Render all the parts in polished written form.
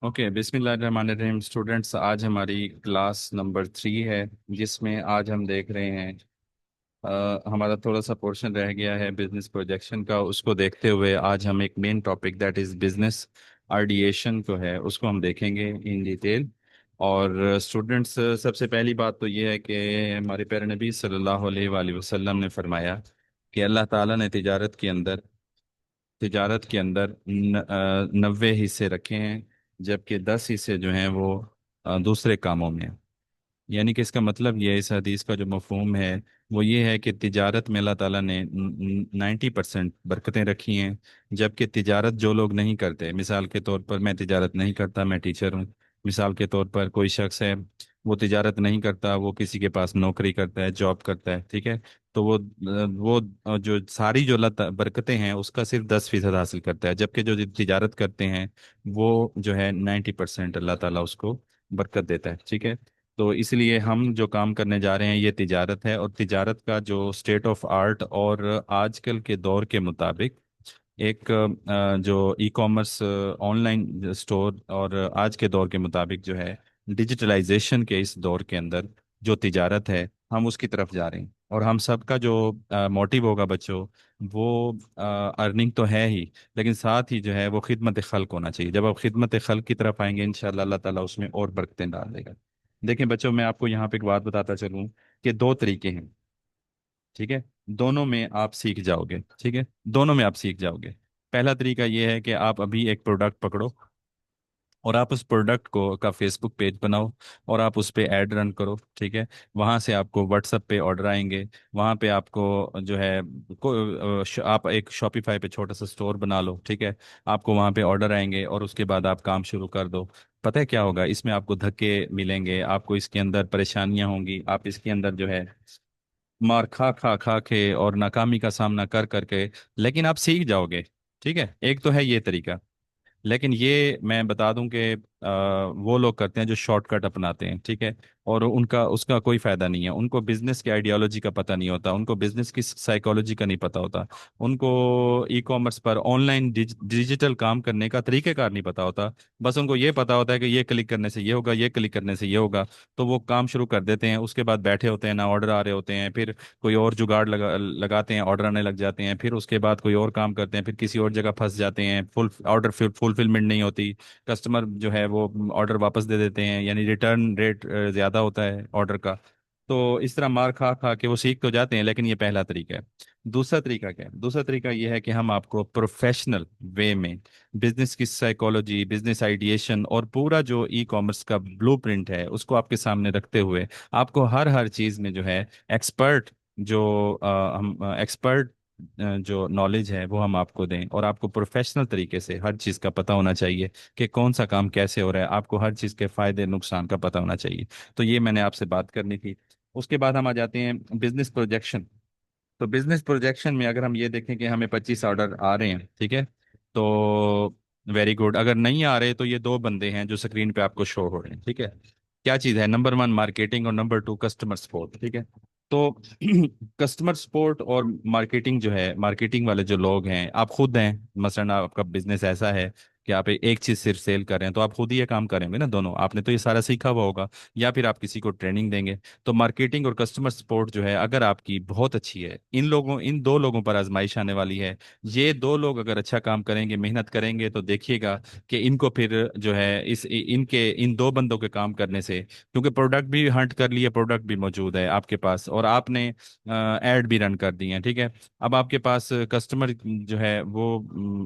Okay, बिस्मिल्लाहिर्रहमानिर्रहीम students. आज हमारी क्लास नंबर 3 है, जिसमें आज हम देख रहे हैं हमारा थोड़ा सा पोर्शन रह गया है बिजनेस प्रोजेक्शन का। उसको देखते हुए आज हम एक main topic that is business ideation को है, उसको हम देखेंगे इन डिटेल। और स्टूडेंट्स, सबसे पहली बात तो ये है कि हमारे प्यारे नबी सल्लल्लाहु अलैहि वसल्लम ने फरमाया कि अल्लाह ताला ने तिजारत के अंदर 90 हिस्से रखे हैं, जबकि 10 हिस्से जो हैं वो दूसरे कामों में हैं। यानी कि इसका मतलब ये है, इस हदीस का जो मफहूम है वो ये है कि तिजारत में अल्लाह ताला ने 90% बरकतें रखी हैं। जबकि तिजारत जो लोग नहीं करते, मिसाल के तौर पर मैं तिजारत नहीं करता, मैं टीचर हूँ। मिसाल के तौर पर कोई शख्स है, वो तिजारत नहीं करता, वो किसी के पास नौकरी करता है, जॉब करता है, ठीक है। तो वो जो सारी जो अल्लाह बरकतें हैं उसका सिर्फ 10% हासिल करता है, जबकि जो तिजारत करते हैं वो जो है 90% अल्लाह ताला उसको बरकत देता है, ठीक है। तो इसलिए हम जो काम करने जा रहे हैं ये तिजारत है, और तिजारत का जो स्टेट ऑफ आर्ट और आजकल के दौर के मुताबिक एक जो ई कॉमर्स ऑनलाइन स्टोर, और आज के दौर के मुताबिक जो है डिजिटलाइजेशन के इस दौर के अंदर जो तिजारत है, हम उसकी तरफ जा रहे हैं। और हम सबका जो मोटिव होगा बच्चों, वो अर्निंग तो है ही, लेकिन साथ ही जो है वो खिदमत खल्क होना चाहिए। जब आप खिदमत खल्क की तरफ आएंगे इंशाल्लाह अल्लाह ताला उसमें और बरकतें डाल देगा। देखें बच्चों, मैं आपको यहाँ पे एक बात बताता चलूँ कि दो तरीके हैं, ठीक है। दोनों में आप सीख जाओगे, ठीक है, दोनों में आप सीख जाओगे। पहला तरीका ये है कि आप अभी एक प्रोडक्ट पकड़ो और आप उस प्रोडक्ट को का फेसबुक पेज बनाओ और आप उस पे ऐड रन करो, ठीक है। वहाँ से आपको व्हाट्सएप पे ऑर्डर आएंगे, वहाँ पे आपको जो है आप एक शॉपिफाई पे छोटा सा स्टोर बना लो, ठीक है। आपको वहाँ पे ऑर्डर आएंगे और उसके बाद आप काम शुरू कर दो। पता है क्या होगा, इसमें आपको धक्के मिलेंगे, आपको इसके अंदर परेशानियां होंगी, आप इसके अंदर जो है मार खा खा खा के और नाकामी का सामना कर करके, लेकिन आप सीख जाओगे, ठीक है। एक तो है ये तरीका। लेकिन ये मैं बता दूं कि वो लोग करते हैं जो शॉर्टकट अपनाते हैं, ठीक है। और उनका उसका कोई फायदा नहीं है, उनको बिजनेस की आइडियोलॉजी का पता नहीं होता, उनको बिजनेस की साइकोलॉजी का नहीं पता होता, उनको ई कॉमर्स पर ऑनलाइन डिजिटल काम करने का तरीकेकार नहीं पता होता। बस उनको ये पता होता है कि ये क्लिक करने से ये होगा, ये क्लिक करने से ये होगा। तो वो काम शुरू कर देते हैं, उसके बाद बैठे होते हैं ना, ऑर्डर आ रहे होते हैं, फिर कोई और जुगाड़ लगाते हैं, ऑर्डर आने लग जाते हैं, फिर उसके बाद कोई और काम करते हैं, फिर किसी और जगह फंस जाते हैं, फुल ऑर्डर फुलफिलमेंट नहीं होती। कस्टमर जो है वो ऑर्डर वापस दे देते हैं, यानी रिटर्न रेट ज़्यादा होता है ऑर्डर का। तो इस तरह मार खा खा के वो सीख तो जाते हैं, लेकिन ये पहला तरीका है। दूसरा तरीका क्या है? दूसरा तरीका ये है कि हम आपको प्रोफेशनल वे में बिजनेस की साइकोलॉजी, बिजनेस आइडिएशन और पूरा जो ई कॉमर्स का ब्लूप्रिंट है उसको आपके सामने रखते हुए आपको हर हर चीज़ में जो है एक्सपर्ट जो हम एक्सपर्ट जो नॉलेज है वो हम आपको दें, और आपको प्रोफेशनल तरीके से हर चीज़ का पता होना चाहिए कि कौन सा काम कैसे हो रहा है, आपको हर चीज़ के फायदे नुकसान का पता होना चाहिए। तो ये मैंने आपसे बात करनी थी। उसके बाद हम आ जाते हैं बिजनेस प्रोजेक्शन। तो बिजनेस प्रोजेक्शन में अगर हम ये देखें कि हमें 25 ऑर्डर आ रहे हैं, ठीक है, तो वेरी गुड। अगर नहीं आ रहे तो ये दो बंदे हैं जो स्क्रीन पे आपको शो हो रहे हैं, ठीक है। क्या चीज़ है? नंबर 1 मार्केटिंग और नंबर 2 कस्टमर सपोर्ट, ठीक है। तो कस्टमर सपोर्ट और मार्केटिंग जो है, मार्केटिंग वाले जो लोग हैं, आप खुद हैं, मसलन आपका बिजनेस ऐसा है कि आप एक चीज़ सिर्फ सेल कर रहे हैं, तो आप खुद ही ये काम करेंगे ना, दोनों आपने तो ये सारा सीखा हुआ होगा, या फिर आप किसी को ट्रेनिंग देंगे। तो मार्केटिंग और कस्टमर सपोर्ट जो है अगर आपकी बहुत अच्छी है, इन दो लोगों पर आजमाइश आने वाली है। ये दो लोग अगर अच्छा काम करेंगे, मेहनत करेंगे, तो देखिएगा कि इनको फिर जो है इनके इन दो बंदों के काम करने से, क्योंकि प्रोडक्ट भी हंट कर लिए, प्रोडक्ट भी मौजूद है आपके पास, और आपने ऐड भी रन कर दिए हैं, ठीक है। अब आपके पास कस्टमर जो है वो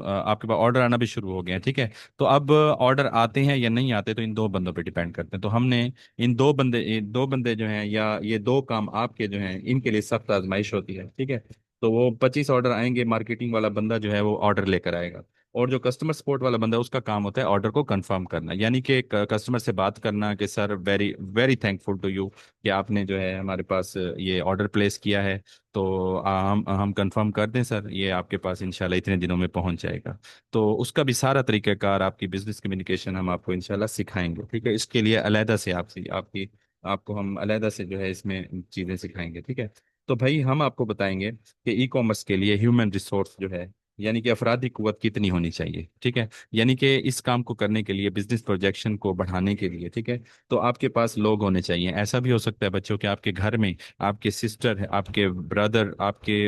आपके पास ऑर्डर आना भी शुरू हो गए हैं, ठीक है। तो अब ऑर्डर आते हैं या नहीं आते तो इन दो बंदों पे डिपेंड करते हैं। तो हमने इन दो बंदे जो हैं, या ये दो काम आपके जो हैं, इनके लिए सख्त आजमाइश होती है, ठीक है। तो वो 25 ऑर्डर आएंगे, मार्केटिंग वाला बंदा जो है वो ऑर्डर लेकर आएगा, और जो कस्टमर सपोर्ट वाला बंदा है उसका काम होता है ऑर्डर को कंफर्म करना, यानी कि कस्टमर से बात करना कि sir very very thankful to you कि आपने जो है हमारे पास ये ऑर्डर प्लेस किया है। तो हम कंफर्म कर दें सर, ये आपके पास इंशाल्लाह इतने दिनों में पहुंच जाएगा। तो उसका भी सारा तरीक़ाकार, आपकी बिजनेस कम्युनिकेशन हम आपको इंशाल्लाह सिखाएंगे, ठीक है। इसके लिए अलहदा से आपसे आपकी आपको हम अलहदा से जो है इसमें चीज़ें सिखाएंगे, ठीक है। तो भाई हम आपको बताएंगे कि ई कॉमर्स के लिए ह्यूमन रिसोर्स जो है यानी कि अफराधी कुव्वत कितनी होनी चाहिए, ठीक है। यानी कि इस काम को करने के लिए, बिजनेस प्रोजेक्शन को बढ़ाने के लिए, ठीक है, तो आपके पास लोग होने चाहिए। ऐसा भी हो सकता है बच्चों के आपके घर में आपके सिस्टर है, आपके ब्रदर, आपके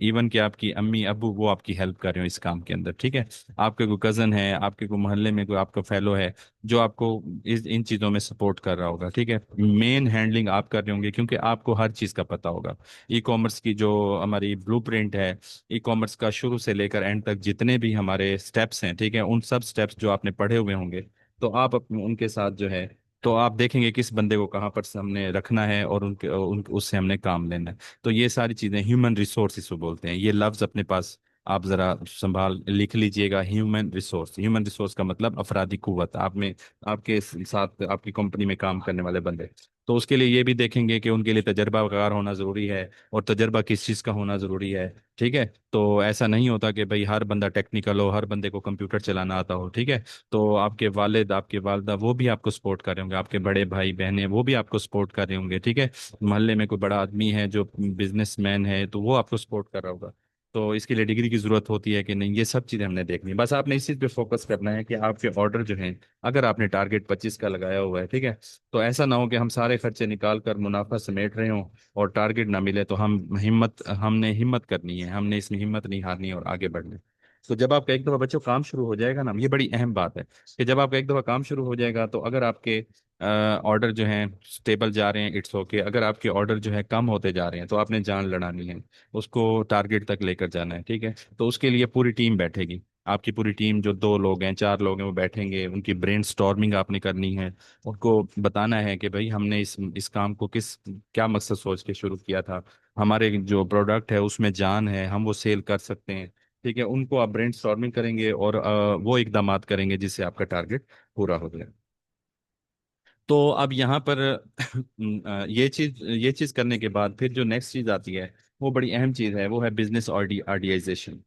इवन के आपकी अम्मी अबू वो आपकी हेल्प कर रहे हो इस काम के अंदर, ठीक है। आपके कोई कजन है, आपके कोई मोहल्ले में कोई आपका फेलो है जो आपको इन चीज़ों में सपोर्ट कर रहा होगा, ठीक है। मेन हैंडलिंग आप कर रहे होंगे क्योंकि आपको हर चीज़ का पता होगा। ई कॉमर्स की जो हमारी ब्लूप्रिंट है, ई कॉमर्स का शुरू से लेकर एंड तक जितने भी हमारे स्टेप्स हैं, ठीक है, उन सब स्टेप्स जो आपने पढ़े हुए होंगे, तो आप उनके साथ जो है, तो आप देखेंगे किस बंदे को कहाँ पर हमने रखना है और उससे हमने काम लेना है। तो ये सारी चीज़ें ह्यूमन रिसोर्स इसको बोलते हैं। ये लफ्ज़ अपने पास आप ज़रा संभाल लिख लीजिएगा। ह्यूमन रिसोर्स, ह्यूमन रिसोर्स का मतलब अफराधी कुव्वत, आप में आपके साथ आपकी कंपनी में काम करने वाले बंदे। तो उसके लिए ये भी देखेंगे कि उनके लिए तजर्बाकार होना ज़रूरी है, और तजर्बा किस चीज़ का होना ज़रूरी है, ठीक है। तो ऐसा नहीं होता कि भाई हर बंदा टेक्निकल हो, हर बंदे को कंप्यूटर चलाना आता हो, ठीक है। तो आपके वालिद, आपके वालदा वो भी आपको सपोर्ट कर रहे होंगे, आपके बड़े भाई बहनें वो भी आपको सपोर्ट कर रहे होंगे, ठीक है। मोहल्ले में कोई बड़ा आदमी है जो बिजनेसमैन है तो वो आपको सपोर्ट कर रहा होगा। तो इसके लिए डिग्री की जरूरत होती है कि नहीं, ये सब चीज़ें हमने देखनी है। बस आपने इस चीज़ पे फोकस करना है कि आपके ऑर्डर जो हैं, अगर आपने टारगेट 25 का लगाया हुआ है, ठीक है, तो ऐसा ना हो कि हम सारे खर्चे निकाल कर मुनाफा समेट रहे हों और टारगेट ना मिले, तो हमने हिम्मत करनी है, हमने इसमें हिम्मत नहीं हारनी और आगे बढ़ना है। तो जब आपका एक दफ़ा बच्चों काम शुरू हो जाएगा ना, ये बड़ी अहम बात है कि जब आपका एक दफ़ा काम शुरू हो जाएगा, तो अगर आपके ऑर्डर जो हैं स्टेबल जा रहे हैं, इट्स ओके। अगर आपके ऑर्डर जो है कम होते जा रहे हैं, तो आपने जान लड़ानी है, उसको टारगेट तक लेकर जाना है, ठीक है। तो उसके लिए पूरी टीम बैठेगी। आपकी पूरी टीम जो 2 लोग हैं, 4 लोग हैं, वो बैठेंगे, उनकी ब्रेन स्टॉर्मिंग आपने करनी है। उनको बताना है कि भाई हमने इस काम को क्या मकसद सोच के शुरू किया था, हमारे जो प्रोडक्ट है उसमें जान है, हम वो सेल कर सकते हैं, ठीक है। उनको आप ब्रेन स्टॉर्मिंग करेंगे और वो इकदाम करेंगे जिससे आपका टारगेट पूरा हो जाए। तो अब यहाँ पर ये चीज करने के बाद फिर जो नेक्स्ट चीज आती है, वो बड़ी अहम चीज है, वो है बिजनेस आइडियाइजेशन।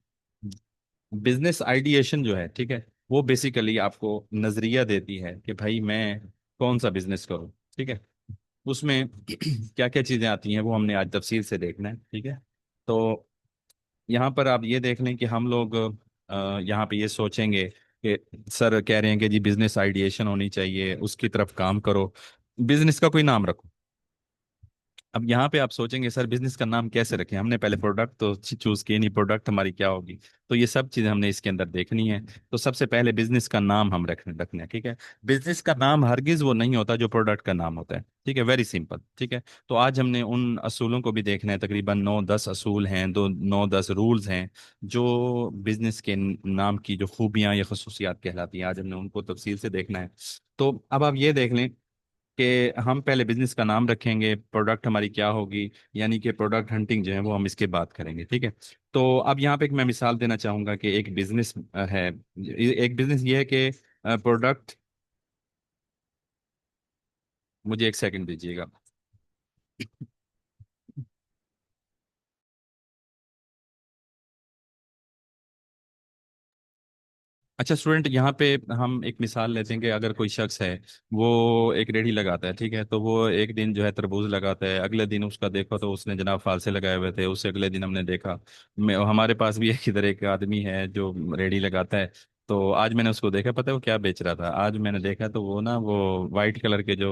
बिजनेस आइडिएशन जो है, ठीक है, वो बेसिकली आपको नजरिया देती है कि भाई मैं कौन सा बिजनेस करूं, ठीक है। उसमें क्या क्या चीजें आती हैं वो हमने आज तफसील से देखना है, ठीक है। तो यहाँ पर आप ये देख लें कि हम लोग यहाँ पे ये सोचेंगे कि सर कह रहे हैं कि जी बिजनेस आइडिएशन होनी चाहिए, उसकी तरफ काम करो, बिजनेस का कोई नाम रखो। अब यहाँ पे आप सोचेंगे सर बिजनेस का नाम कैसे रखें, हमने पहले प्रोडक्ट तो चूज किए नहीं, प्रोडक्ट हमारी क्या होगी। तो ये सब चीजें हमने इसके अंदर देखनी है। तो सबसे पहले बिजनेस का नाम हम रखने हैं, ठीक है। बिजनेस का नाम हरगिज वो नहीं होता जो प्रोडक्ट का नाम होता है, ठीक है, वेरी सिंपल, ठीक है। तो आज हमने उन असूलों को भी देखना है, तकरीबन 9-10 असूल हैं, 9-10 रूल्स हैं जो बिजनेस के नाम की जो खूबियां या खसूसियात कहलाती हैं, आज हमने उनको तफसील से देखना है। तो अब आप ये देख लें कि हम पहले बिजनेस का नाम रखेंगे, प्रोडक्ट हमारी क्या होगी, यानी कि प्रोडक्ट हंटिंग जो है वो हम इसके बात करेंगे, ठीक है। तो अब यहाँ पे एक मैं मिसाल देना चाहूंगा कि एक बिजनेस है, एक बिजनेस ये है कि प्रोडक्ट, मुझे एक सेकंड दीजिएगा। अच्छा स्टूडेंट, यहाँ पे हम एक मिसाल लेते हैं कि अगर कोई शख्स है, वो एक रेहड़ी लगाता है, ठीक है। तो वो एक दिन जो है तरबूज लगाता है, अगले दिन उसका देखो तो उसने जनाब फालसे लगाए हुए थे, उससे अगले दिन हमने देखा, हमारे पास भी एक इधर एक आदमी है जो रेहड़ी लगाता है। तो आज मैंने उसको देखा, पता है वो क्या बेच रहा था, आज मैंने देखा तो वो ना वो वाइट कलर के जो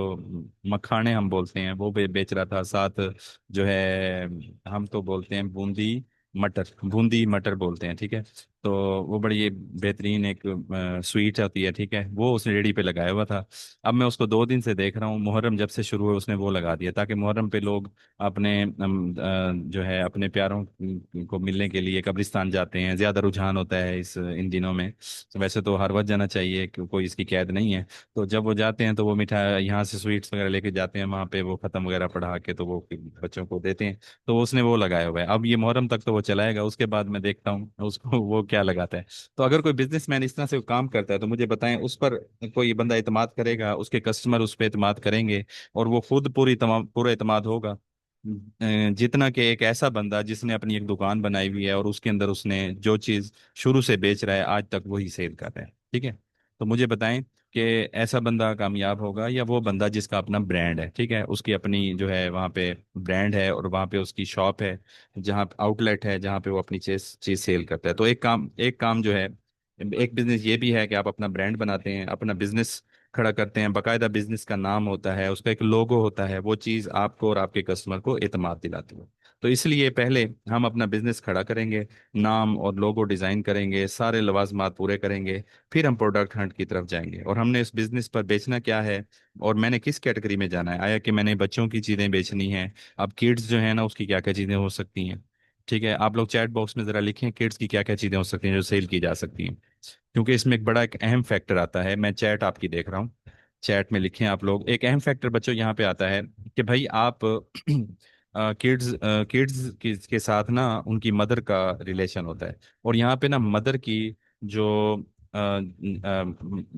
मखाने हम बोलते हैं वो बेच रहा था, साथ जो है हम तो बोलते हैं बूंदी मटर बोलते हैं, ठीक है। तो वो बड़ी ये बेहतरीन एक स्वीट होती है, ठीक है, वो उसने रेडी पे लगाया हुआ था। अब मैं उसको 2 दिन से देख रहा हूँ, मुहर्रम जब से शुरू हुआ उसने वो लगा दिया ताकि मुहर्रम पे लोग अपने जो है अपने प्यारों को मिलने के लिए कब्रिस्तान जाते हैं, ज्यादा रुझान होता है इन दिनों में। तो वैसे तो हर वक्त जाना चाहिए, कोई इसकी कैद नहीं है। तो जब वो जाते हैं तो वो मिठाई यहाँ से स्वीट्स वगैरह लेके जाते हैं, वहाँ पे वो खत्म वगैरह पढ़ा के तो वो बच्चों को देते हैं। तो उसने वो लगाया हुआ है, अब ये मुहर्रम तक तो वो चलाएगा, उसके बाद मैं देखता हूँ उसको वो क्या लगाता है। तो अगर कोई बिजनेसमैन इस तरह से काम करता है तो मुझे बताएं उस पर कोई बंदा इतमाद करेगा, उसके कस्टमर उस पर इतमाद करेंगे, और वो खुद पूरा इतमाद होगा जितना कि एक ऐसा बंदा जिसने अपनी एक दुकान बनाई हुई है और उसके अंदर उसने जो चीज शुरू से बेच रहा है आज तक वही सेल कर रहा है, ठीक है। तो मुझे बताएं कि ऐसा बंदा कामयाब होगा या वो बंदा जिसका अपना ब्रांड है, ठीक है, उसकी अपनी जो है वहाँ पे ब्रांड है और वहाँ पे उसकी शॉप है, जहाँ आउटलेट है जहाँ पे वो अपनी चीज चीज सेल करता है। तो एक काम जो है, एक बिजनेस ये भी है कि आप अपना ब्रांड बनाते हैं, अपना बिजनेस खड़ा करते हैं, बाकायदा बिजनेस का नाम होता है, उसका एक लोगो होता है, वो चीज़ आपको और आपके कस्टमर को एतमाद दिलाती है। तो इसलिए पहले हम अपना बिजनेस खड़ा करेंगे, नाम और लोगो डिज़ाइन करेंगे, सारे लवाजमात पूरे करेंगे, फिर हम प्रोडक्ट हंट की तरफ जाएंगे। और हमने इस बिजनेस पर बेचना क्या है और मैंने किस कैटेगरी में जाना है, आया कि मैंने बच्चों की चीज़ें बेचनी है। अब किड्स जो है ना, उसकी क्या क्या चीज़ें हो सकती हैं, ठीक है, आप लोग चैट बॉक्स में ज़रा लिखें किड्स की क्या क्या चीज़ें हो सकती हैं जो सेल की जा सकती हैं, क्योंकि इसमें एक बड़ा एक अहम फैक्टर आता है। मैं चैट आपकी देख रहा हूँ, चैट में लिखें आप लोग, एक अहम फैक्टर बच्चों यहाँ पे आता है कि भाई आप किड्स किड्स के साथ ना उनकी मदर का रिलेशन होता है, और यहाँ पे ना मदर की जो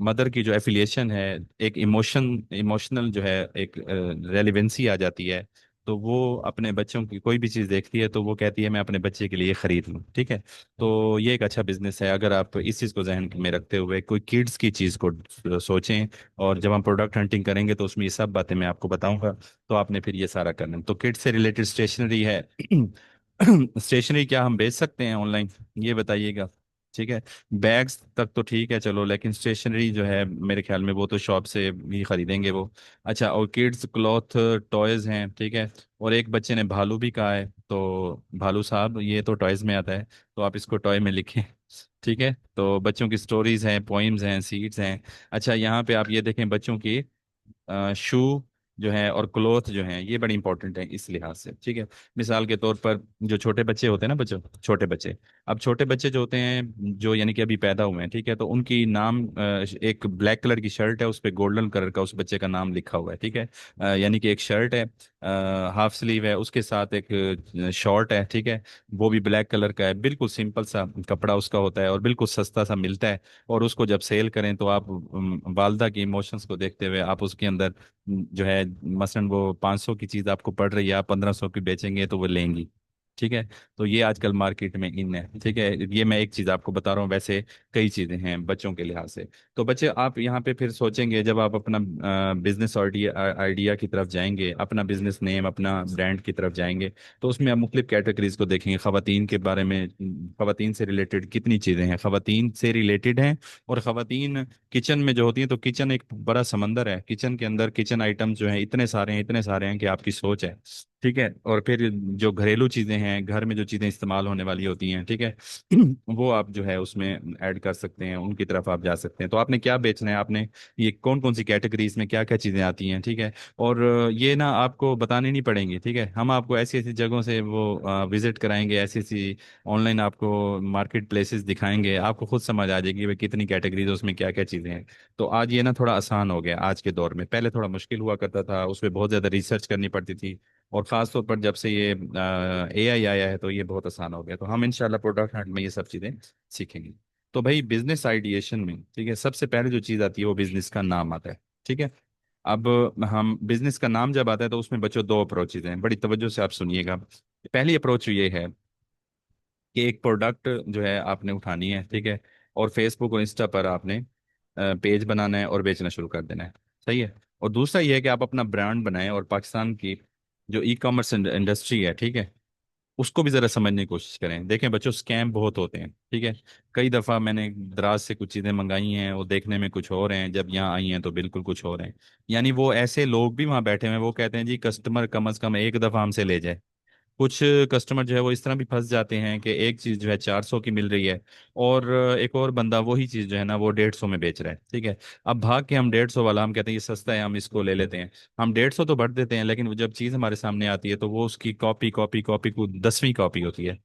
मदर की जो एफिलिएशन है, एक इमोशनल जो है एक रेलिवेंसी आ जाती है। तो वो अपने बच्चों की कोई भी चीज़ देखती है तो वो कहती है मैं अपने बच्चे के लिए खरीद लूँ, ठीक है। तो ये एक अच्छा बिजनेस है अगर आप इस चीज़ को जहन में रखते हुए कोई किड्स की चीज़ को सोचें। और जब हम प्रोडक्ट हंटिंग करेंगे तो उसमें ये सब बातें मैं आपको बताऊंगा, तो आपने फिर ये सारा करना है। तो किड्स से रिलेटेड स्टेशनरी है। स्टेशनरी क्या हम बेच सकते हैं ऑनलाइन, ये बताइएगा, ठीक है। बैग्स तक तो ठीक है चलो, लेकिन स्टेशनरी जो है मेरे ख्याल में वो तो शॉप से ही खरीदेंगे वो। अच्छा, और किड्स क्लॉथ टॉयज हैं, ठीक है। और एक बच्चे ने भालू भी कहा है, तो भालू साहब ये तो टॉयज में आता है, तो आप इसको टॉय में लिखें। ठीक है, तो बच्चों की स्टोरीज हैं, पोइम्स हैं, सीड्स हैं। अच्छा, यहाँ पे आप ये देखें बच्चों की शू जो है और क्लोथ जो है, ये बड़ी इंपॉर्टेंट है इस लिहाज से, ठीक है। मिसाल के तौर पर जो छोटे बच्चे होते हैं ना, बच्चों छोटे बच्चे, अब छोटे बच्चे जो होते हैं जो यानी कि अभी पैदा हुए हैं, ठीक है, तो उनकी नाम एक ब्लैक कलर की शर्ट है, उस पर गोल्डन कलर का उस बच्चे का नाम लिखा हुआ है, ठीक है। यानी कि एक शर्ट है, हाफ स्लीव है, उसके साथ एक शॉर्ट है, ठीक है, वो भी ब्लैक कलर का है, बिल्कुल सिंपल सा कपड़ा उसका होता है और बिल्कुल सस्ता सा मिलता है। और उसको जब सेल करें तो आप वालदा के इमोशंस को देखते हुए आप उसके अंदर जो है, मसलन वो 500 की चीज़ आपको पड़ रही है, आप 1500 की बेचेंगे तो वो लेंगी, ठीक है। तो ये आजकल मार्केट में इन है, ठीक है। ये मैं एक चीज़ आपको बता रहा हूँ, वैसे कई चीज़ें हैं बच्चों के लिहाज से। तो बच्चे आप यहाँ पे फिर सोचेंगे जब आप अपना बिजनेस आइडिया आइडिया की तरफ जाएंगे, अपना बिजनेस नेम अपना ब्रांड की तरफ जाएंगे, तो उसमें आप मुख्तलिफ कैटेगरीज को देखेंगे। खवातीन के बारे में, खवातीन से रिलेटेड कितनी चीज़ें हैं, खवातीन से रिलेटेड हैं। और खवातीन किचन में जो होती हैं, तो किचन एक बड़ा समंदर है, किचन के अंदर किचन आइटम्स जो हैं इतने सारे हैं, इतने सारे हैं कि आपकी सोच है, ठीक है। और फिर जो घरेलू चीज़ें हैं, घर में जो चीज़ें इस्तेमाल होने वाली होती हैं, ठीक है, वो आप जो है उसमें ऐड कर सकते हैं, उनकी तरफ आप जा सकते हैं। तो आपने क्या बेचना है, आपने ये कौन कौन सी कैटेगरीज में क्या क्या चीज़ें आती हैं, ठीक है। और ये ना आपको बतानी नहीं पड़ेंगी, ठीक है, हम आपको ऐसी ऐसी जगहों से वो विजिट कराएंगे, ऐसी ऐसी ऑनलाइन आपको मार्केट प्लेसेस दिखाएंगे, आपको खुद समझ आ जाएगी भाई कितनी कैटेगरीज उसमें क्या क्या चीज़ें हैं। तो आज ये ना थोड़ा आसान हो गया आज के दौर में, पहले थोड़ा मुश्किल हुआ करता था, उसमें बहुत ज़्यादा रिसर्च करनी पड़ती थी। और ख़ास तौर पर जब से ये AI आया है तो ये बहुत आसान हो गया। तो हम इंशाल्लाह प्रोडक्ट हंट में ये सब चीज़ें सीखेंगे। तो भाई बिजनेस आइडिएशन में, ठीक है, सबसे पहले जो चीज़ आती है वो बिजनेस का नाम आता है, ठीक है। अब हम बिजनेस का नाम जब आता है तो उसमें बच्चों दो अप्रोचेज हैं, बड़ी तवज्जो से आप सुनिएगा। पहली अप्रोच ये है कि एक प्रोडक्ट जो है आपने उठानी है, ठीक है, और फेसबुक और इंस्टा पर आपने पेज बनाना है और बेचना शुरू कर देना है, सही है। और दूसरा ये है कि आप अपना ब्रांड बनाएं और पाकिस्तान की जो ई कॉमर्स इंडस्ट्री है, ठीक है, उसको भी ज़रा समझने की कोशिश करें। देखें बच्चों, स्कैम बहुत होते हैं, ठीक है। कई दफ़ा मैंने दराज से कुछ चीज़ें मंगाई हैं, वो देखने में कुछ और हैं, जब यहाँ आई हैं तो बिल्कुल कुछ और हैं। यानी वो ऐसे लोग भी वहाँ बैठे हुए हैं, वो कहते हैं जी कस्टमर कम अज़ कम एक दफ़ा हमसे ले जाए। कुछ कस्टमर जो है वो इस तरह भी फंस जाते हैं कि एक चीज़ जो है 400 की मिल रही है और एक और बंदा वही चीज़ जो है ना वो 150 में बेच रहा है, ठीक है। अब भाग के हम 150 वाला, हम कहते हैं ये सस्ता है हम इसको ले लेते हैं, हम 150 तो भर देते हैं, लेकिन वो जब चीज़ हमारे सामने आती है तो वो उसकी कॉपी कॉपी कॉपी को 10वीं कॉपी होती है।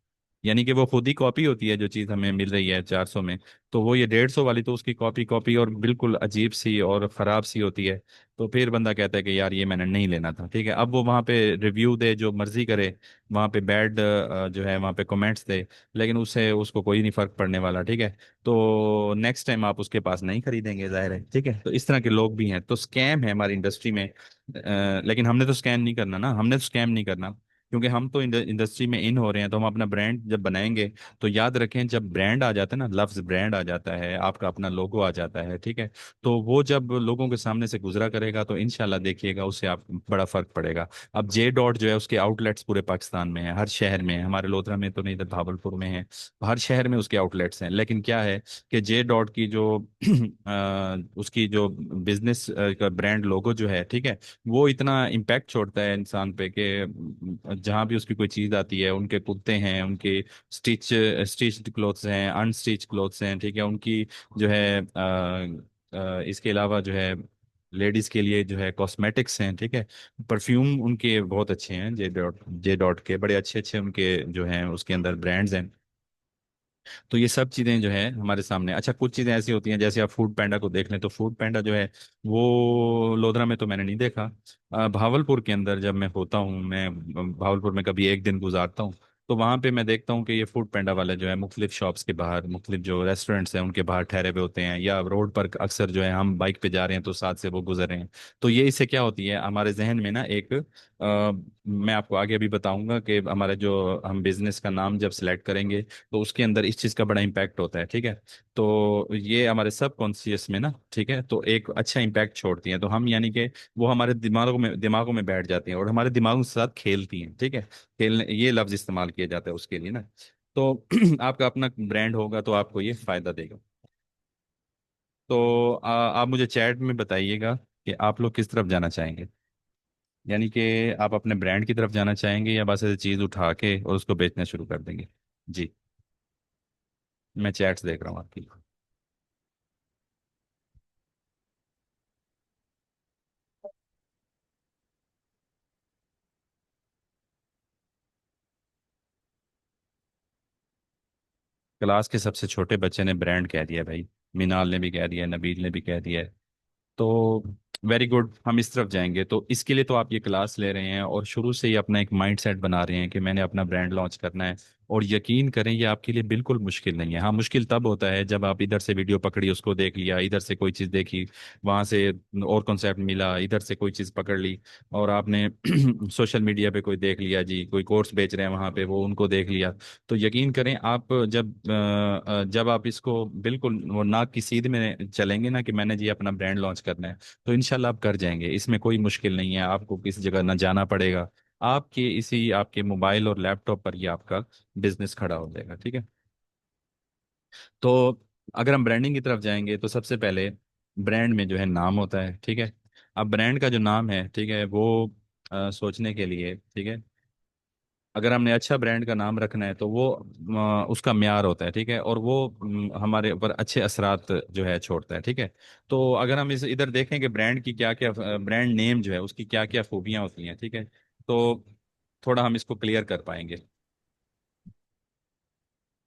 यानी कि वो खुद ही कॉपी होती है जो चीज़ हमें मिल रही है 400 में, तो वो ये 150 वाली तो उसकी कॉपी कॉपी और बिल्कुल अजीब सी और ख़राब सी होती है। तो फिर बंदा कहता है कि यार ये मैंने नहीं लेना था, ठीक है। अब वो वहाँ पे रिव्यू दे जो मर्जी करे, वहाँ पे बैड जो है वहाँ पे कमेंट्स दे, लेकिन उससे उसको कोई नहीं फर्क पड़ने वाला, ठीक है। तो नेक्स्ट टाइम आप उसके पास नहीं खरीदेंगे, जाहिर है, ठीक है। तो इस तरह के लोग भी हैं, तो स्कैम है हमारी इंडस्ट्री में। लेकिन हमने तो स्कैम नहीं करना ना, हमने तो स्कैम नहीं करना। क्योंकि हम तो इंडस्ट्री में इन हो रहे हैं, तो हम अपना ब्रांड जब बनाएंगे तो याद रखें, जब ब्रांड आ जाता है ना, लफ्ज ब्रांड आ जाता है, आपका अपना लोगो आ जाता है, ठीक है, तो वो जब लोगों के सामने से गुजरा करेगा तो इंशाल्लाह देखिएगा उससे आप बड़ा फर्क पड़ेगा। अब जे डॉट जो है उसके आउटलेट्स पूरे पाकिस्तान में है, हर शहर में है, हमारे लोधरा में तो नहीं, इधर भावलपुर में है, हर शहर में उसके आउटलेट्स हैं। लेकिन क्या है कि जे डॉट की जो उसकी जो बिजनेस का ब्रांड लोगो जो है, ठीक है, वो इतना इम्पैक्ट छोड़ता है इंसान पे कि जहाँ भी उसकी कोई चीज़ आती है, उनके कुर्ते हैं, उनके स्टिच स्टिच्ड क्लोथ्स हैं, अनस्टिच क्लोथ्स हैं, ठीक है, उनकी जो है इसके अलावा जो है लेडीज के लिए जो है कॉस्मेटिक्स हैं, ठीक है, परफ्यूम उनके बहुत अच्छे हैं, जे डॉट के बड़े अच्छे अच्छे उनके जो हैं उसके अंदर ब्रांड्स हैं। तो ये सब चीज़ें जो है हमारे सामने। अच्छा, कुछ चीज़ें ऐसी होती हैं, जैसे आप फूड पैंडा को देख लें, तो फूड पैंडा जो है वो लोधरा में तो मैंने नहीं देखा। भावलपुर के अंदर जब मैं होता हूँ, मैं भावलपुर में कभी एक दिन गुजारता हूँ, तो वहाँ पे मैं देखता हूँ कि ये फूड पैंडा वाले जो है मुख्तलिफ शॉप्स के बाहर, मुख्तलिफ जो रेस्टोरेंट्स हैं उनके बाहर ठहरे हुए होते हैं, या रोड पर अक्सर जो है हम बाइक पे जा रहे हैं तो साथ से वो गुजर रहे हैं। तो ये इससे क्या होती है हमारे जहन में ना एक मैं आपको आगे अभी बताऊंगा कि हमारा जो हम बिजनेस का नाम जब सिलेक्ट करेंगे तो उसके अंदर इस चीज़ का बड़ा इम्पैक्ट होता है, ठीक है। तो ये हमारे सब कॉन्शियस में ना, ठीक है, तो एक अच्छा इम्पैक्ट छोड़ती हैं, तो हम यानी कि वो हमारे दिमागों में बैठ जाती हैं और हमारे दिमागों के साथ खेलती हैं, ठीक है। खेलने ये लफ्ज इस्तेमाल किया जाता है उसके लिए ना। तो आपका अपना ब्रांड होगा तो आपको ये फायदा देगा। तो आप मुझे चैट में बताइएगा कि आप लोग किस तरफ जाना चाहेंगे, यानी कि आप अपने ब्रांड की तरफ जाना चाहेंगे या बस ऐसे चीज़ उठा के और उसको बेचना शुरू कर देंगे। जी, मैं चैट्स देख रहा हूँ आपकी। क्लास के सबसे छोटे बच्चे ने ब्रांड कह दिया भाई, मिनाल ने भी कह दिया, नबील ने भी कह दिया है। तो वेरी गुड, हम इस तरफ जाएंगे। तो इसके लिए तो आप ये क्लास ले रहे हैं और शुरू से ही अपना एक माइंड सेट बना रहे हैं कि मैंने अपना ब्रांड लॉन्च करना है। और यकीन करें ये आपके लिए बिल्कुल मुश्किल नहीं है। हाँ, मुश्किल तब होता है जब आप इधर से वीडियो पकड़ी, उसको देख लिया, इधर से कोई चीज़ देखी, वहाँ से और कॉन्सेप्ट मिला, इधर से कोई चीज़ पकड़ ली, और आपने सोशल मीडिया पे कोई देख लिया जी, कोई कोर्स बेच रहे हैं वहाँ पे, वो उनको देख लिया। तो यकीन करें आप जब आप इसको बिल्कुल वो नाक की सीध में चलेंगे ना कि मैंने जी अपना ब्रांड लॉन्च करना है, तो इंशाल्लाह आप कर जाएंगे। इसमें कोई मुश्किल नहीं है, आपको किसी जगह ना जाना पड़ेगा, आपके इसी आपके मोबाइल और लैपटॉप पर ही आपका बिजनेस खड़ा हो जाएगा, ठीक है। तो अगर हम ब्रांडिंग की तरफ जाएंगे तो सबसे पहले ब्रांड में जो है नाम होता है, ठीक है। अब ब्रांड का जो नाम है, ठीक है, वो सोचने के लिए, ठीक है, अगर हमने अच्छा ब्रांड का नाम रखना है तो वो उसका म्यार होता है, ठीक है, और वो हमारे ऊपर अच्छे असरात जो है छोड़ता है, ठीक है। तो अगर हम इस इधर देखें कि ब्रांड की क्या क्या, ब्रांड नेम जो है उसकी क्या क्या खूबियां होती हैं, ठीक है, तो थोड़ा हम इसको क्लियर कर पाएंगे।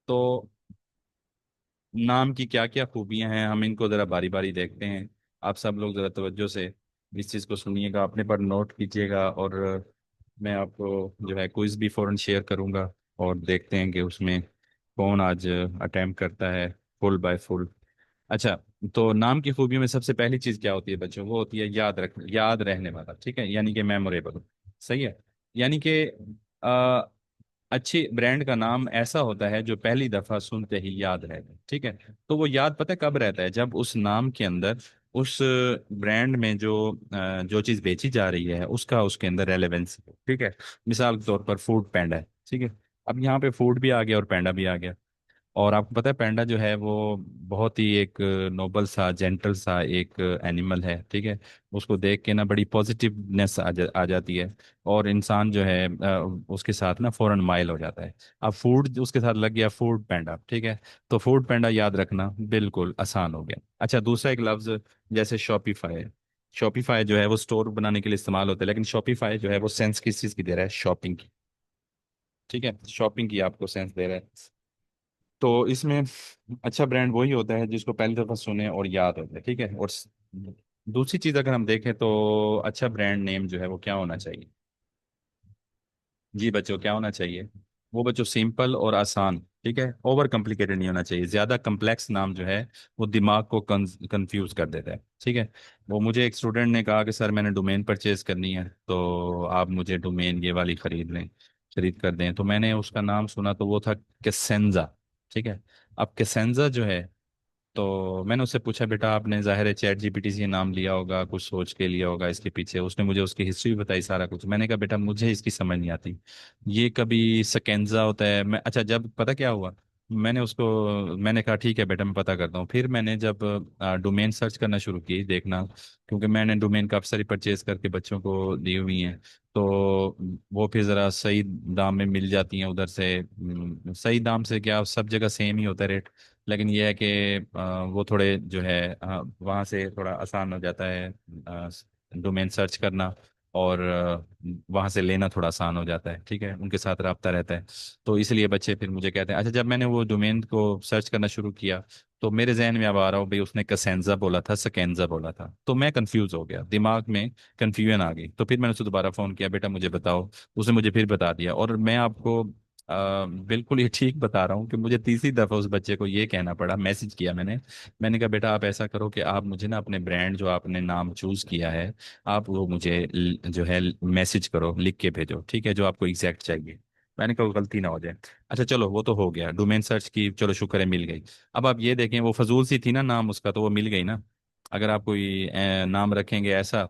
तो नाम की क्या क्या खूबियां हैं, हम इनको ज़रा बारी बारी देखते हैं। आप सब लोग ज़रा तवज्जो से इस चीज़ को सुनिएगा, अपने पर नोट कीजिएगा, और मैं आपको जो है क्विज भी फ़ौरन शेयर करूंगा, और देखते हैं कि उसमें कौन आज अटेम्प्ट करता है फुल बाय फुल। अच्छा, तो नाम की खूबियों में सबसे पहली चीज़ क्या होती है बच्चों, वो होती है याद रहने वाला, ठीक है, यानी कि मेमोरेबल। सही है। यानी कि अच्छी ब्रांड का नाम ऐसा होता है जो पहली दफा सुनते ही याद रहता है, ठीक है। तो वो याद पता है कब रहता है, जब उस नाम के अंदर, उस ब्रांड में जो चीज़ बेची जा रही है उसका उसके अंदर रेलेवेंस, ठीक है। मिसाल के तौर पर फूड पैंडा है, ठीक है, अब यहाँ पे फूड भी आ गया और पैंडा भी आ गया। और आपको पता है पैंडा जो है वो बहुत ही एक नोबल सा, जेंटल सा एक एनिमल है, ठीक है। उसको देख के ना बड़ी पॉजिटिवनेस आ जाती है, और इंसान जो है उसके साथ ना फौरन माइल हो जाता है। अब फूड उसके साथ लग गया, फूड पैंडा, ठीक है। तो फूड पैंडा याद रखना बिल्कुल आसान हो गया। अच्छा, दूसरा एक लफ्ज जैसे शॉपिफाई है। शॉपिफाई जो है वो स्टोर बनाने के लिए इस्तेमाल होता है, लेकिन शॉपिफाई जो है वो सेंस किस चीज़ की दे रहा है, शॉपिंग की, ठीक है, शॉपिंग की आपको सेंस दे रहा है। तो इसमें अच्छा ब्रांड वही होता है जिसको पहली दफा सुने और याद होता है, ठीक है। और दूसरी चीज अगर हम देखें तो अच्छा ब्रांड नेम जो है वो क्या होना चाहिए। जी बच्चों, क्या होना चाहिए, वो बच्चों सिंपल और आसान, ठीक है, ओवर कॉम्प्लिकेटेड नहीं होना चाहिए। ज्यादा कम्प्लेक्स नाम जो है वो दिमाग को कंफ्यूज कर देता है, ठीक है। वो मुझे एक स्टूडेंट ने कहा कि सर मैंने डोमेन परचेज करनी है, तो आप मुझे डोमेन ये वाली खरीद लें। खरीद कर दें। तो मैंने उसका नाम सुना तो वो था कैसेंजा। ठीक है। अब कैसेंजा जो है, तो मैंने उससे पूछा बेटा आपने जाहिर है चैट जीपीटी से ये नाम लिया होगा, कुछ सोच के लिया होगा इसके पीछे। उसने मुझे उसकी हिस्ट्री भी बताई सारा कुछ। मैंने कहा बेटा मुझे इसकी समझ नहीं आती, ये कभी सकेंजा होता है। मैं अच्छा, जब पता क्या हुआ, मैंने कहा ठीक है बेटा मैं पता करता हूँ। फिर मैंने जब डोमेन सर्च करना शुरू की देखना, क्योंकि मैंने डोमेन काफ़ी सारी परचेज करके बच्चों को दी हुई हैं, तो वो फिर ज़रा सही दाम में मिल जाती हैं उधर से। सही दाम से क्या, सब जगह सेम ही होता है रेट, लेकिन ये है कि वो थोड़े जो है वहाँ से थोड़ा आसान हो जाता है डोमेन सर्च करना, और वहाँ से लेना थोड़ा आसान हो जाता है। ठीक है, उनके साथ रब्ता रहता है। तो इसलिए बच्चे फिर मुझे कहते हैं। अच्छा, जब मैंने वो डोमेन को सर्च करना शुरू किया, तो मेरे जहन में अब आ रहा हो भाई उसने कसेंजा बोला था सकेंजा बोला था, तो मैं कंफ्यूज हो गया, दिमाग में कंफ्यूजन आ गई। तो फिर मैंने उसे दोबारा फ़ोन किया, बेटा मुझे बताओ। उसने मुझे फिर बता दिया। और मैं आपको बिल्कुल ये ठीक बता रहा हूँ कि मुझे तीसरी दफा उस बच्चे को ये कहना पड़ा, मैसेज किया मैंने कहा बेटा आप ऐसा करो कि आप मुझे ना अपने ब्रांड जो आपने नाम चूज किया है, आप वो मुझे जो है मैसेज करो, लिख के भेजो, ठीक है, जो आपको एग्जैक्ट चाहिए। मैंने कहा गलती ना हो जाए। अच्छा चलो वो तो हो गया, डोमेन सर्च की, चलो शुक्र है मिल गई। अब आप ये देखें, वो फजूल सी थी ना नाम उसका, तो वो मिल गई ना। अगर आप कोई नाम रखेंगे ऐसा,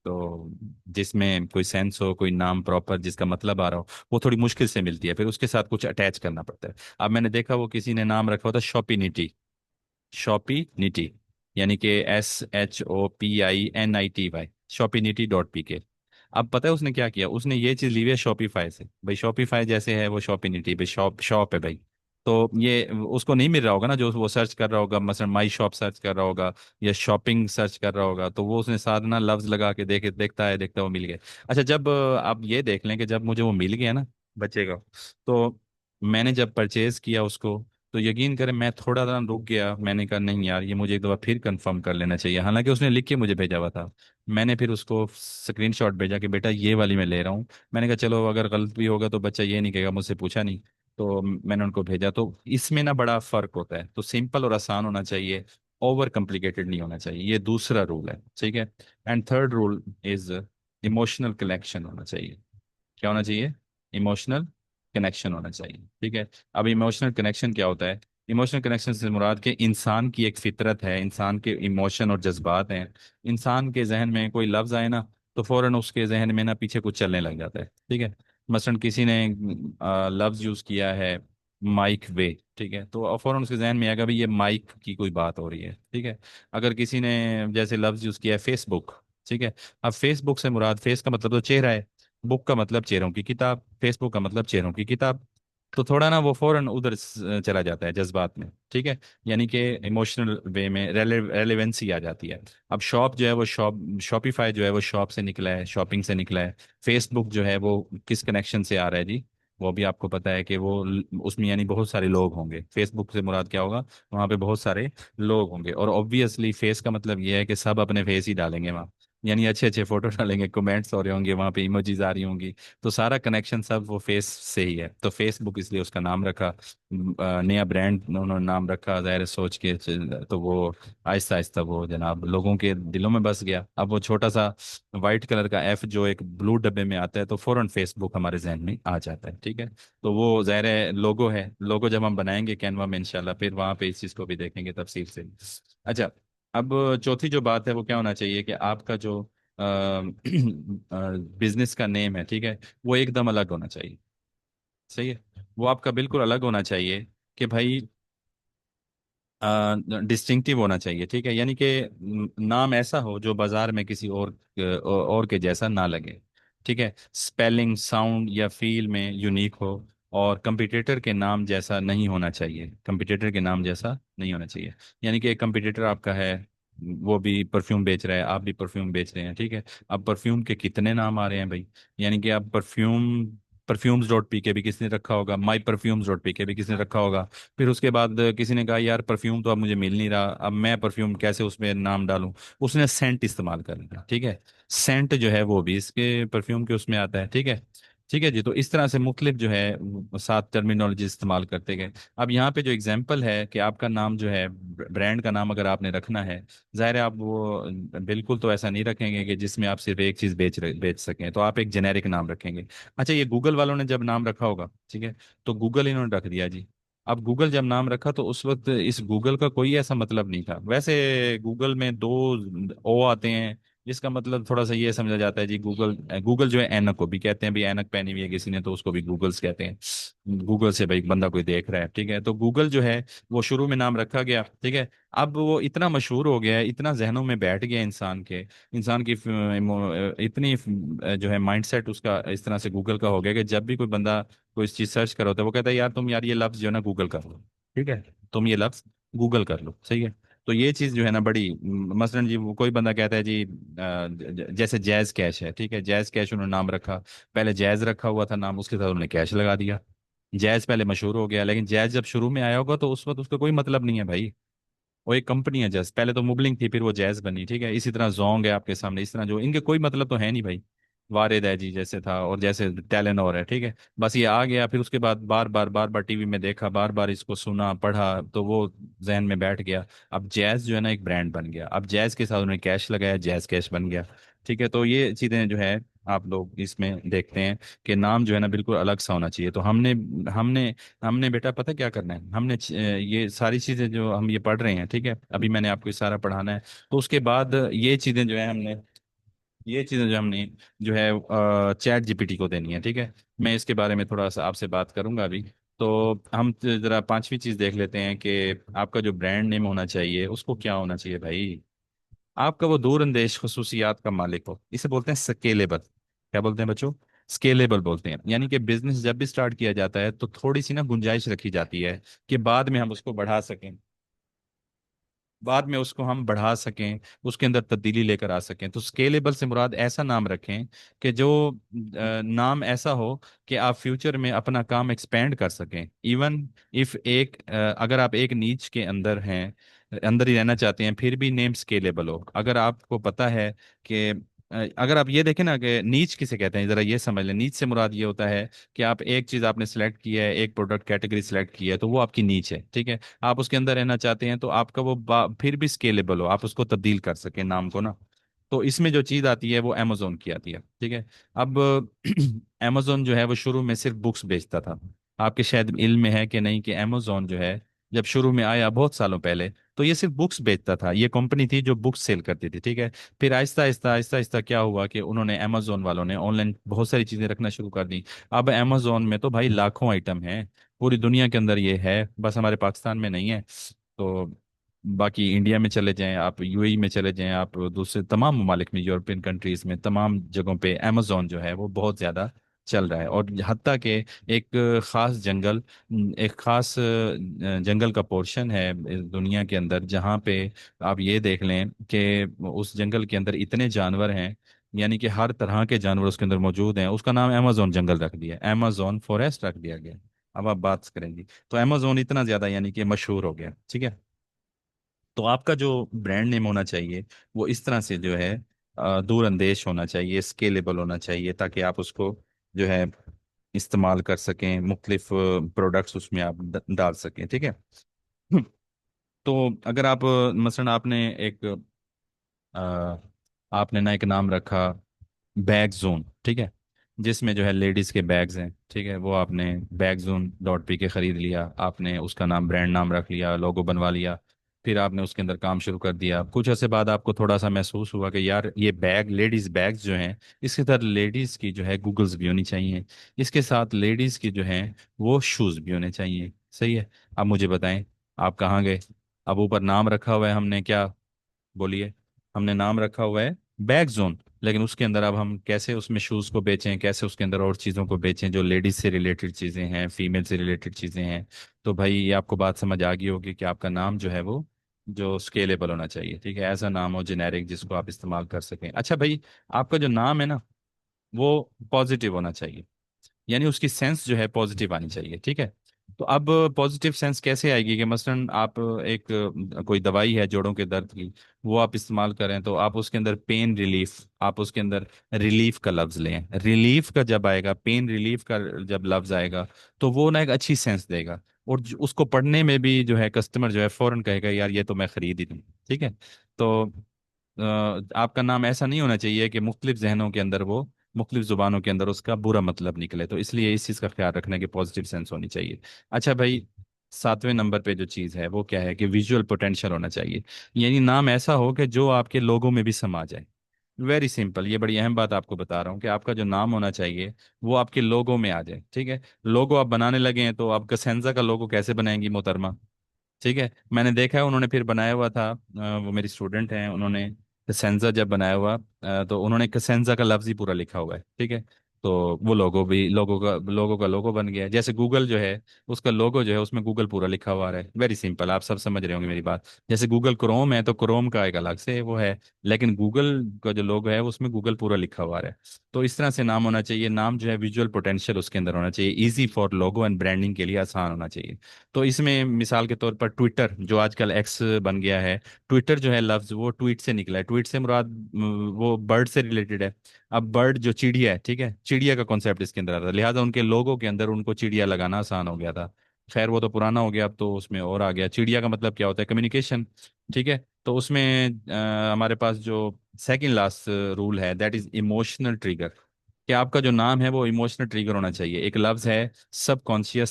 तो जिसमें कोई सेंस हो, कोई नाम प्रॉपर जिसका मतलब आ रहा हो, वो थोड़ी मुश्किल से मिलती है, फिर उसके साथ कुछ अटैच करना पड़ता है। अब मैंने देखा वो किसी ने नाम रखा होता शॉपिनिटी, शॉपिनिटी, यानी कि SHOPINITY, shopinity.pk। अब पता है उसने क्या किया, उसने ये चीज ली हुई है शॉपिफाई से। भाई शॉपिफाई जैसे है वो शॉपिनिटी, भाई शॉप शॉप है भाई। तो ये उसको नहीं मिल रहा होगा ना, जो वो सर्च कर रहा होगा, मसलन माई शॉप सर्च कर रहा होगा या शॉपिंग सर्च कर रहा होगा, तो वो उसने साथ ना लफ्ज लगा के देखता है वो मिल गया। अच्छा, जब आप ये देख लें कि जब मुझे वो मिल गया ना बच्चे का, तो मैंने जब परचेज किया उसको, तो यकीन करें मैं थोड़ा सा रुक गया। मैंने कहा नहीं यार, ये मुझे एक दफ़ा फिर कंफर्म कर लेना चाहिए, हालांकि उसने लिख के मुझे भेजा हुआ था। मैंने फिर उसको स्क्रीनशॉट भेजा कि बेटा ये वाली मैं ले रहा हूँ। मैंने कहा चलो अगर गलत भी होगा तो बच्चा ये नहीं कहेगा मुझसे पूछा नहीं। तो मैंने उनको भेजा। तो इसमें ना बड़ा फर्क होता है, तो सिंपल और आसान होना चाहिए, ओवर कॉम्प्लिकेटेड नहीं होना चाहिए, ये दूसरा रूल है। ठीक है। And third rule is emotional collection होना चाहिए। क्या होना चाहिए? इमोशनल कनेक्शन होना चाहिए। ठीक है। अब इमोशनल कनेक्शन क्या होता है? इमोशनल कनेक्शन से मुराद के इंसान की एक फितरत है, इंसान के इमोशन और जज्बात हैं। इंसान के जहन में कोई लफ्ज आए ना, तो फौरन उसके जहन में ना पीछे कुछ चलने लग जाता है। ठीक है। मसलन किसी ने लफ्ज यूज किया है माइक वे, ठीक है, तो फौरन उसके जहन में आएगा भाई ये माइक की कोई बात हो रही है। ठीक है। अगर किसी ने जैसे लफ्ज यूज किया है फेसबुक, ठीक है, अब फेसबुक से मुराद, फेस का मतलब तो चेहरा है, बुक का मतलब चेहरों की किताब, फेसबुक का मतलब चेहरों की किताब। तो थोड़ा ना वो फौरन उधर चला जाता है जज्बात में। ठीक है। यानी कि इमोशनल वे में रेलेवेंसी आ जाती है। अब शॉप जो है वो शॉपिफाई जो है वो शॉप से निकला है, शॉपिंग से निकला है। फेसबुक जो है वो किस कनेक्शन से आ रहा है जी, वो भी आपको पता है कि वो उसमें यानी बहुत सारे लोग होंगे। फेसबुक से मुराद क्या होगा, वहाँ पे बहुत सारे लोग होंगे, और ऑब्वियसली फेस का मतलब ये है कि सब अपने फेस ही डालेंगे वहाँ, यानी अच्छे अच्छे फोटो डालेंगे, कमेंट्स हो रहे होंगे वहाँ पे, इमोजीज आ रही होंगी। तो सारा कनेक्शन सब वो फेस से ही है। तो फेसबुक इसलिए उसका नाम रखा। नया ब्रांड उन्होंने नाम रखा जाहिर है सोच के। तो वो आहिस्ता आहिस्ता वो जनाब लोगों के दिलों में बस गया। अब वो छोटा सा वाइट कलर का एफ जो एक ब्लू डब्बे में आता है, तो फौरन फेसबुक हमारे जहन में आ जाता है। ठीक है। तो वो जाहिर है लोगो है, लोगो जब हम बनाएंगे कैनवा में इंशाल्लाह, फिर वहाँ पे इस चीज़ को भी देखेंगे तफसील से। अच्छा, अब चौथी जो बात है वो क्या होना चाहिए कि आपका जो बिजनेस का नेम है, ठीक है, वो एकदम अलग होना चाहिए। सही है। वो आपका बिल्कुल अलग होना चाहिए कि भाई डिस्टिंक्टिव होना चाहिए। ठीक है, यानी कि नाम ऐसा हो जो बाजार में किसी और के जैसा ना लगे। ठीक है। स्पेलिंग, साउंड या फील में यूनिक हो, और कंपटीटर के नाम जैसा नहीं होना चाहिए, कंपटीटर के नाम जैसा नहीं होना चाहिए। यानी कि एक कंपटीटर आपका है, वो भी परफ्यूम बेच रहा है, आप भी परफ्यूम बेच रहे हैं, ठीक है। अब परफ्यूम के कितने नाम आ रहे हैं भाई, यानी कि अब परफ्यूम्स.pk भी किसने रखा होगा, माई परफ्यूम्स.pk भी किसने रखा होगा। फिर उसके बाद किसी ने कहा यार परफ्यूम तो अब मुझे मिल नहीं रहा, अब मैं परफ्यूम कैसे उसमें नाम डालूं, उसने सेंट इस्तेमाल कर लिया। ठीक है। सेंट जो है वो भी इसके परफ्यूम के उसमें आता है। ठीक है। ठीक है जी। तो इस तरह से मुख्तलिफ जो है वो 7 टर्मिनोलॉजी इस्तेमाल करते गए। अब यहाँ पे जो एग्जांपल है कि आपका नाम जो है, ब्रांड का नाम अगर आपने रखना है, जाहिर है आप वो बिल्कुल तो ऐसा नहीं रखेंगे कि जिसमें आप सिर्फ एक चीज़ बेच सकें, तो आप एक जेनेरिक नाम रखेंगे। अच्छा, ये गूगल वालों ने जब नाम रखा होगा, ठीक है, तो गूगल इन्होंने रख दिया जी। अब गूगल जब नाम रखा तो उस वक्त इस गूगल का कोई ऐसा मतलब नहीं था। वैसे गूगल में दो ओ आते हैं, जिसका मतलब थोड़ा सा ये समझा जाता है जी, गूगल गूगल जो है ऐनक को भी कहते हैं, भी ऐनक पहनी हुई है किसी ने तो उसको भी गूगल्स कहते हैं। गूगल से भाई बंदा कोई देख रहा है, ठीक है, तो गूगल जो है वो शुरू में नाम रखा गया, ठीक है। अब वो इतना मशहूर हो गया है, इतना जहनों में बैठ गया इंसान के, इंसान की इतनी जो है माइंडसेट उसका इस तरह से गूगल का हो गया कि जब भी कोई बंदा कोई चीज सर्च करो तो वो कहता है यार तुम यार ये लफ्ज जो है ना गूगल कर लो, ठीक है, तुम ये लफ्ज गूगल कर लो, सही है। तो ये चीज जो है ना बड़ी मसलन जी, वो कोई बंदा कहता है जी जैसे जैज कैश है, ठीक है, जैज कैश उन्होंने नाम रखा, पहले जैज रखा हुआ था नाम, उसके साथ उन्होंने कैश लगा दिया। जैज पहले मशहूर हो गया, लेकिन जैज जब शुरू में आया होगा तो उस वक्त उसका कोई मतलब नहीं है भाई। वो एक कंपनी है जैज, पहले तो मुबलिंग थी फिर वो जैज बनी, ठीक है। इसी तरह जोंग है आपके सामने, इस तरह जो इनके कोई मतलब तो है नहीं भाई। वारिद है जी जैसे था, और जैसे टेलेनोर है, ठीक है। बस ये आ गया, फिर उसके बाद बार बार टीवी में देखा, बार बार इसको सुना पढ़ा तो वो जहन में बैठ गया। अब जैज जो है ना एक ब्रांड बन गया, अब जैज के साथ उन्होंने कैश लगाया, जैज कैश बन गया, ठीक है। तो ये चीज़ें जो है आप लोग इसमें देखते हैं कि नाम जो है ना बिल्कुल अलग सा होना चाहिए। तो हमने हमने हमने बेटा पता क्या करना है, हमने ये सारी चीज़ें जो हम ये पढ़ रहे हैं, ठीक है, अभी मैंने आपको ये सारा पढ़ाना है। तो उसके बाद ये चीज़ें जो है हमने, ये चीज़ें जो हमने जो है चैट जीपीटी को देनी है, ठीक है। मैं इसके बारे में थोड़ा सा आपसे बात करूंगा अभी। तो हम ज़रा पांचवी चीज़ देख लेते हैं कि आपका जो ब्रांड नेम होना चाहिए उसको क्या होना चाहिए भाई। आपका वो दूरंदेश खसूसियात का मालिक हो, इसे बोलते हैं स्केलेबल। क्या बोलते हैं बच्चों? स्केलेबल बोलते हैं। यानी कि बिजनेस जब भी स्टार्ट किया जाता है तो थोड़ी सी ना गुंजाइश रखी जाती है कि बाद में हम उसको बढ़ा सकें, बाद में उसको हम बढ़ा सकें, उसके अंदर तब्दीली लेकर आ सकें। तो स्केलेबल से मुराद ऐसा नाम रखें कि जो नाम ऐसा हो कि आप फ्यूचर में अपना काम एक्सपेंड कर सकें। इवन इफ एक अगर आप एक नीच के अंदर हैं, अंदर ही रहना चाहते हैं, फिर भी नेम स्केलेबल हो। अगर आपको पता है कि अगर आप ये देखें ना कि नीच किसे कहते हैं, जरा ये समझ लें। नीच से मुराद ये होता है कि आप एक चीज आपने सेलेक्ट किया है, एक प्रोडक्ट कैटेगरी सेलेक्ट की है, तो वो आपकी नीच है, ठीक है। आप उसके अंदर रहना चाहते हैं तो आपका वो फिर भी स्केलेबल हो, आप उसको तब्दील कर सकें नाम को ना। तो इसमें जो चीज़ आती है वो अमेजोन की आती है, ठीक है। अब अमेजोन जो है वो शुरू में सिर्फ बुक्स बेचता था। आपके शायद इल्म में है कि नहीं कि अमेजोन जो है जब शुरू में आया बहुत सालों पहले, तो ये सिर्फ बुक्स बेचता था, ये कंपनी थी जो बुक्स सेल करती थी, ठीक है। फिर आहिस्ता आहिस्ता आहिस्ता आहिस्ता क्या हुआ कि उन्होंने अमेजोन वालों ने ऑनलाइन बहुत सारी चीज़ें रखना शुरू कर दी। अब अमेजोन में तो भाई लाखों आइटम हैं, पूरी दुनिया के अंदर ये है, बस हमारे पाकिस्तान में नहीं है। तो बाकी इंडिया में चले जाएं आप, यूएई में चले जाएं आप, दूसरे तमाम ममालिक में, यूरोपियन कंट्रीज में, तमाम जगहों पे अमेजोन जो है वो बहुत ज़्यादा चल रहा है। और हत्ता के एक ख़ास जंगल, एक ख़ास जंगल का पोर्शन है इस दुनिया के अंदर जहाँ पे आप ये देख लें कि उस जंगल के अंदर इतने जानवर हैं, यानी कि हर तरह के जानवर उसके अंदर मौजूद हैं। उसका नाम अमेजोन जंगल रख दिया, अमेजोन फॉरेस्ट रख दिया गया। अब आप बात करेंगे तो अमेजोन इतना ज़्यादा यानी कि मशहूर हो गया, ठीक है। तो आपका जो ब्रांड नेम होना चाहिए वो इस तरह से जो है दूर अंदेश होना चाहिए, स्केलेबल होना चाहिए, ताकि आप उसको जो है इस्तेमाल कर सकें, मुख्तलिफ प्रोडक्ट्स उसमें आप डाल सकें, ठीक है। तो अगर आप मसलन आपने एक अ, आपने ना एक नाम रखा बैग जोन, ठीक है, जिसमें जो है लेडीज़ के बैग्स हैं, ठीक है, वो आपने बैग जोन डॉट पी के ख़रीद लिया, आपने उसका नाम ब्रांड नाम रख लिया, लोगो बनवा लिया। फिर आपने उसके अंदर काम शुरू कर दिया। कुछ अर्से बाद आपको थोड़ा सा महसूस हुआ कि यार ये बैग, लेडीज़ बैग्स जो हैं, इसके साथ लेडीज़ की जो है गूगल्स भी होनी चाहिए, इसके साथ लेडीज़ की जो है वो शूज़ भी होने चाहिए, सही है। अब मुझे बताएं आप कहाँ गए? अब ऊपर नाम रखा हुआ है हमने क्या, बोलिए। हमने नाम रखा हुआ है बैग जोन, लेकिन उसके अंदर अब हम कैसे उसमें शूज़ को बेचें, कैसे उसके अंदर और चीज़ों को बेचें जो लेडीज से रिलेटेड चीज़ें हैं, फीमेल से रिलेटेड चीज़ें हैं। तो भाई ये आपको बात समझ आ गई होगी कि आपका नाम जो है वो जो स्केलेबल होना चाहिए, ठीक है, ऐसा नाम हो जेनेरिक जिसको आप इस्तेमाल कर सकें। अच्छा भाई, आपका जो नाम है ना वो पॉजिटिव होना चाहिए, यानी उसकी सेंस जो है पॉजिटिव आनी चाहिए, ठीक है। तो अब पॉजिटिव सेंस कैसे आएगी कि मसलन आप एक कोई दवाई है जोड़ों के दर्द की, वो आप इस्तेमाल करें तो आप उसके अंदर पेन रिलीफ, आप उसके अंदर रिलीफ का लफ्ज लें। रिलीफ का जब आएगा, पेन रिलीफ का जब लफ्ज आएगा, तो वो ना एक अच्छी सेंस देगा। और उसको पढ़ने में भी जो है कस्टमर जो है फौरन कहेगा यार ये तो मैं खरीद ही लूँ। ठीक है। तो आपका नाम ऐसा नहीं होना चाहिए कि मुख्तलिफ जहनों के अंदर वो, मुख्तलिफ जुबानों के अंदर उसका बुरा मतलब निकले। तो इसलिए इस चीज़ का ख्याल रखना कि पॉजिटिव सेंस होनी चाहिए। अच्छा भाई, 7वें नंबर पे जो चीज़ है वो क्या है कि विजुअल पोटेंशियल होना चाहिए। यानी नाम ऐसा हो कि जो आपके लोगों में भी समा जाए। वेरी सिंपल, ये बड़ी अहम बात आपको बता रहा हूँ कि आपका जो नाम होना चाहिए वो आपके लोगों में आ जाए। ठीक है। लोगो आप बनाने लगे हैं तो आप कसेंजा का लोगो कैसे बनाएंगी मोहतरमा? ठीक है। मैंने देखा है उन्होंने फिर बनाया हुआ था, वो मेरी स्टूडेंट हैं, उन्होंने कसेंजा जब बनाया हुआ, तो उन्होंने कसेंजा का लफ्ज ही पूरा लिखा हुआ है। ठीक है। तो वो लोगो भी, लोगो का लोगो बन गया है। जैसे गूगल जो है, उसका लोगो जो है उसमें गूगल पूरा लिखा हुआ है। वेरी सिंपल, आप सब समझ रहे होंगे मेरी बात। जैसे गूगल क्रोम है तो क्रोम का एक अलग से वो है, लेकिन गूगल का जो लोगो है उसमें गूगल पूरा लिखा हुआ है। तो इस तरह से नाम होना चाहिए। नाम जो है विजुअल पोटेंशियल उसके अंदर होना चाहिए, easy for logo and branding के लिए आसान होना चाहिए। तो इसमें मिसाल के तौर पर ट्विटर जो आजकल एक्स बन गया है, ट्विटर जो है लफ्ज वो ट्वीट से निकला है। ट्वीट से मुराद वो बर्ड से रिलेटेड है। अब बर्ड जो चिड़िया है, ठीक है, चिड़िया का कॉन्सेप्ट इसके अंदर आता है, लिहाजा उनके लोगों के अंदर उनको चिड़िया लगाना आसान हो गया था। खैर वो तो पुराना हो गया, अब तो उसमें और आ गया। चिड़िया का मतलब क्या होता है? कम्युनिकेशन। ठीक है। तो उसमें हमारे पास जो सेकंड लास्ट रूल है दैट इज इमोशनल ट्रिगर, कि आपका जो नाम है वो इमोशनल ट्रिगर होना चाहिए। एक लफ्ज है सबकॉन्शियस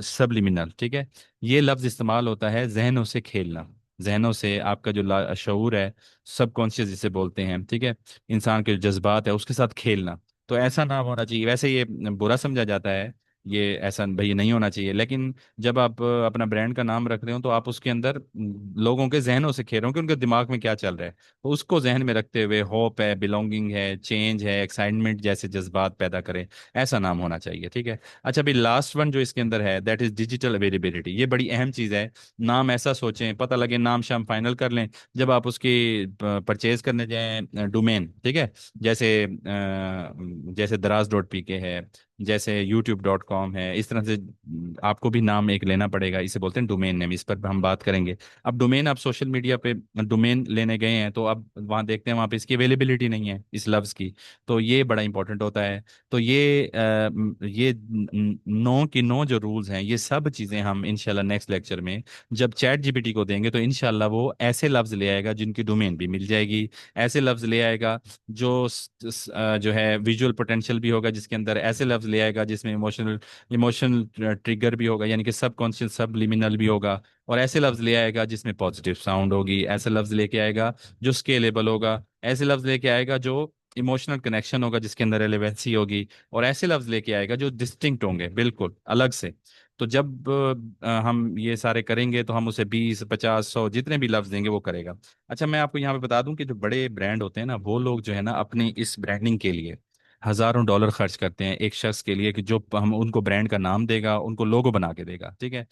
सबलिमिनल। ठीक है। ये लफ्ज इस्तेमाल होता है जहनों से खेलना, जहनों से आपका जो शऊर है, सबकॉन्शियस जिसे बोलते हैं, ठीक है, इंसान के जो जज्बात है उसके साथ खेलना। तो ऐसा नाम होना चाहिए। वैसे ये बुरा समझा जाता है, ये ऐसा भाई नहीं होना चाहिए, लेकिन जब आप अपना ब्रांड का नाम रख रहे हो तो आप उसके अंदर लोगों के जहनों से खेल रहे हो कि उनके दिमाग में क्या चल रहा है। तो उसको जहन में रखते हुए होप है, बिलोंगिंग है, चेंज है, एक्साइटमेंट जैसे जज्बात पैदा करे, ऐसा नाम होना चाहिए। ठीक है। अच्छा भाई, लास्ट वन जो इसके अंदर है दैट इज डिजिटल अवेलेबिलिटी। ये बड़ी अहम चीज़ है। नाम ऐसा सोचें, पता लगे नाम शाम फाइनल कर लें जब आप उसकी परचेज करने जाएं डोमेन। ठीक है। जैसे जैसे दराज.pk है, जैसे youtube.com है, इस तरह से आपको भी नाम एक लेना पड़ेगा। इसे बोलते हैं डोमेन नेम, इस पर हम बात करेंगे। अब डोमेन, आप सोशल मीडिया पे डोमेन लेने गए हैं तो अब वहाँ देखते हैं वहाँ पे इसकी अवेलेबिलिटी नहीं है इस लफ्ज़ की। तो ये बड़ा इंपॉर्टेंट होता है। तो ये 9 की 9 जो रूल्स हैं, ये सब चीज़ें हम इंशाल्लाह नेक्स्ट लेक्चर में जब चैट जीपीटी को देंगे तो इंशाल्लाह वो ऐसे लफ्ज़ ले आएगा जिनकी डोमेन भी मिल जाएगी, ऐसे लफ्ज़ ले आएगा जो जो है विजुअल पोटेंशियल भी होगा जिसके अंदर, ऐसे लफ्ज़ ले आएगा जिसमें इमोशनल ट्रिगर भी होगा यानी कि सब कॉन्शियस सब लिमिनल भी होगा, और ऐसे लफ्ज ले आएगा जिसमें पॉजिटिव साउंड होगी, ऐसे लफ्ज लेके आएगा जो स्केलेबल होगा, ऐसे लफ्ज लेके आएगा जो इमोशनल कनेक्शन होगा जिसके अंदर रेलेवेंसी होगी, और ऐसे लफ्ज लेके आएगा जो डिस्टिंक्ट होंगे बिल्कुल अलग से। तो जब हम ये सारे करेंगे तो हम उसे 20 50 100 जितने भी लफ्ज देंगे वो करेगा। अच्छा मैं आपको यहाँ पे बता दूं कि जो बड़े ब्रांड होते हैं ना, वो लोग जो है ना अपनी इस ब्रांडिंग के लिए हजारों डॉलर खर्च करते हैं एक शख्स के लिए कि जो हम उनको ब्रांड का नाम देगा, उनको लोगो बना के देगा। ठीक है।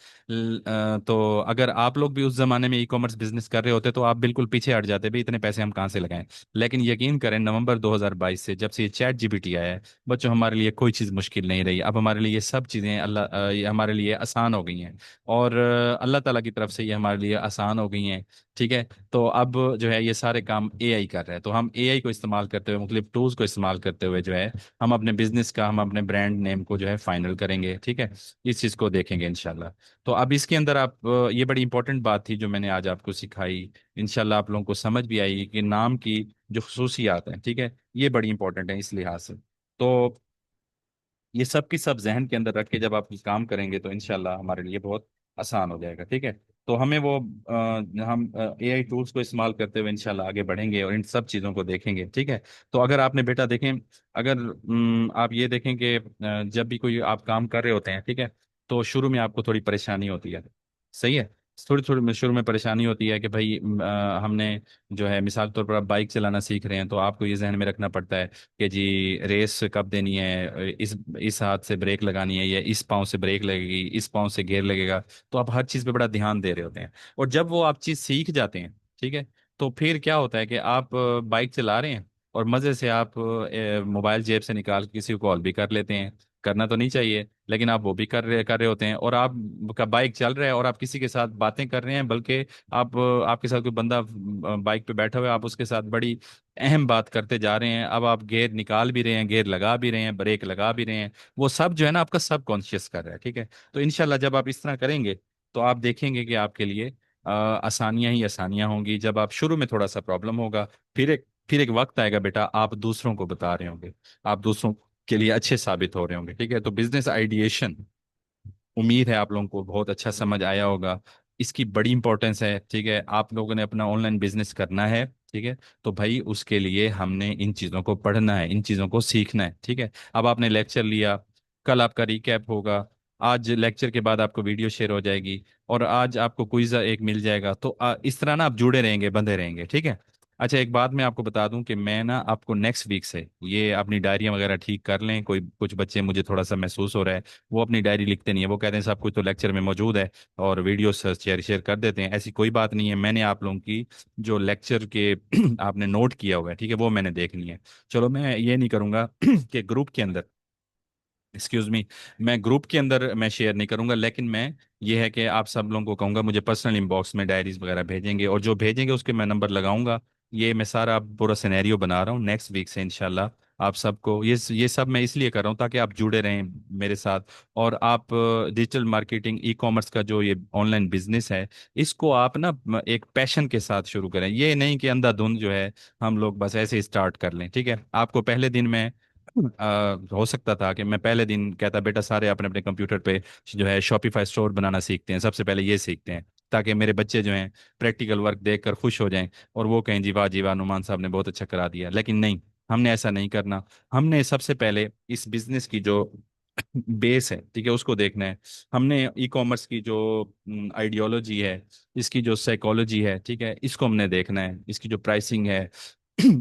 तो अगर आप लोग भी उस जमाने में ई कॉमर्स बिजनेस कर रहे होते तो आप बिल्कुल पीछे हट जाते, भाई इतने पैसे हम कहाँ से लगाएं। लेकिन यकीन करें, नवंबर 2022 से जब से ये चैट जीपीटी आया है, बच्चों हमारे लिए कोई चीज़ मुश्किल नहीं रही। अब हमारे लिए ये सब चीज़ें ये हमारे लिए आसान हो गई हैं, और अल्लाह ताला की तरफ से ये हमारे लिए आसान हो गई हैं। ठीक है। तो अब जो है ये सारे काम एआई कर रहा है, तो हम एआई को इस्तेमाल करते हुए, मुख्तलिफ टूल्स को इस्तेमाल करते हुए जो है हम अपने बिजनेस का, हम अपने ब्रांड नेम को जो है फाइनल करेंगे। ठीक है। इस चीज़ को देखेंगे इंशाल्लाह। तो अब इसके अंदर आप ये बड़ी इंपॉर्टेंट बात थी जो मैंने आज आपको सिखाई, इंशाल्लाह आप लोगों को समझ भी आएगी कि नाम की जो खसूसियात हैं, ठीक है, ये बड़ी इंपॉर्टेंट है इस लिहाज से। तो ये सब की सब जहन के अंदर रख के जब आप ये काम करेंगे तो इंशाल्लाह हमारे लिए बहुत आसान हो जाएगा। ठीक है। तो हमें वो हम एआई टूल्स को इस्तेमाल करते हुए इंशाल्लाह आगे बढ़ेंगे और इन सब चीज़ों को देखेंगे। ठीक है। तो अगर आपने बेटा देखें, अगर आप ये देखें कि जब भी कोई आप काम कर रहे होते हैं, ठीक है, तो शुरू में आपको थोड़ी परेशानी होती है। सही है। थोड़ी थोड़ी शुरू में परेशानी होती है कि भाई हमने जो है मिसाल के तौर पर आप बाइक चलाना सीख रहे हैं तो आपको ये जहन में रखना पड़ता है कि जी रेस कब देनी है, इस हाथ से ब्रेक लगानी है, या इस पाँव से ब्रेक लगेगी, इस पाँव से गियर लगेगा। तो आप हर चीज़ पे बड़ा ध्यान दे रहे होते हैं। और जब वो आप चीज़ सीख जाते हैं, ठीक है, तो फिर क्या होता है कि आप बाइक चला रहे हैं और मज़े से आप मोबाइल जेब से निकाल के किसी को कॉल भी कर लेते हैं। करना तो नहीं चाहिए, लेकिन आप वो भी कर रहे होते हैं, और आप का बाइक चल रहा है और आप किसी के साथ बातें कर रहे हैं, बल्कि आप आपके साथ कोई बंदा बाइक पे बैठा हुआ है, आप उसके साथ बड़ी अहम बात करते जा रहे हैं। अब आप गियर निकाल भी रहे हैं, गियर लगा भी रहे हैं, ब्रेक लगा भी रहे हैं, वो सब जो है ना आपका सब कॉन्शियस कर रहा है। ठीक है, तो इंशाल्लाह जब आप इस तरह करेंगे तो आप देखेंगे कि आपके लिए आसानियां ही आसानियां होंगी। जब आप शुरू में थोड़ा सा प्रॉब्लम होगा, फिर एक वक्त आएगा बेटा, आप दूसरों को बता रहे होंगे, आप दूसरों के लिए अच्छे साबित हो रहे होंगे। ठीक है, तो बिजनेस आइडिएशन, उम्मीद है आप लोगों को बहुत अच्छा समझ आया होगा। इसकी बड़ी इंपॉर्टेंस है। ठीक है, आप लोगों ने अपना ऑनलाइन बिजनेस करना है, ठीक है, तो भाई उसके लिए हमने इन चीज़ों को पढ़ना है, इन चीज़ों को सीखना है। ठीक है, अब आपने लेक्चर लिया, कल आपका रिकैप होगा, आज लेक्चर के बाद आपको वीडियो शेयर हो जाएगी, और आज आपको क्विज एक मिल जाएगा। तो इस तरह ना आप जुड़े रहेंगे, बंधे रहेंगे। ठीक है। अच्छा, एक बात मैं आपको बता दूं कि मैं ना आपको नेक्स्ट वीक से, ये अपनी डायरियां वगैरह ठीक कर लें, कोई कुछ बच्चे मुझे थोड़ा सा महसूस हो रहा है वो अपनी डायरी लिखते नहीं है, वो कहते हैं सब कुछ तो लेक्चर में मौजूद है और वीडियो शेयर शेयर कर देते हैं। ऐसी कोई बात नहीं है, मैंने आप लोगों की जो लेक्चर के आपने नोट किया हुआ है, ठीक है, वो मैंने देखनी है। चलो, मैं ये नहीं करूंगा कि ग्रुप के अंदर, एक्सक्यूज मी, मैं ग्रुप के अंदर मैं शेयर नहीं करूंगा, लेकिन मैं ये है कि आप सब लोगों को कहूंगा मुझे पर्सनल इनबॉक्स में डायरीज वगैरह भेजेंगे, और जो भेजेंगे उसके मैं नंबर लगाऊंगा। ये मैं सारा पूरा सिनेरियो बना रहा हूँ नेक्स्ट वीक से इंशाल्लाह। आप सबको ये सब मैं इसलिए कर रहा हूँ ताकि आप जुड़े रहें मेरे साथ, और आप डिजिटल मार्केटिंग, ई कॉमर्स का जो ये ऑनलाइन बिजनेस है, इसको आप ना एक पैशन के साथ शुरू करें। ये नहीं कि अंधाधुंध जो है हम लोग बस ऐसे स्टार्ट कर लें। ठीक है, आपको पहले दिन में हो सकता था कि मैं पहले दिन कहता बेटा सारे अपने अपने कंप्यूटर पे जो है शॉपिफाई स्टोर बनाना सीखते हैं, सबसे पहले ये सीखते हैं, ताकि मेरे बच्चे जो हैं प्रैक्टिकल वर्क देखकर खुश हो जाएं और वो कहें जी वाह नुमान साहब ने बहुत अच्छा करा दिया। लेकिन नहीं, हमने ऐसा नहीं करना। हमने सबसे पहले इस बिजनेस की जो बेस है, ठीक है, उसको देखना है। हमने ई कॉमर्स की जो आइडियोलॉजी है, इसकी जो साइकोलॉजी है, ठीक है, इसको हमने देखना है। इसकी जो प्राइसिंग है,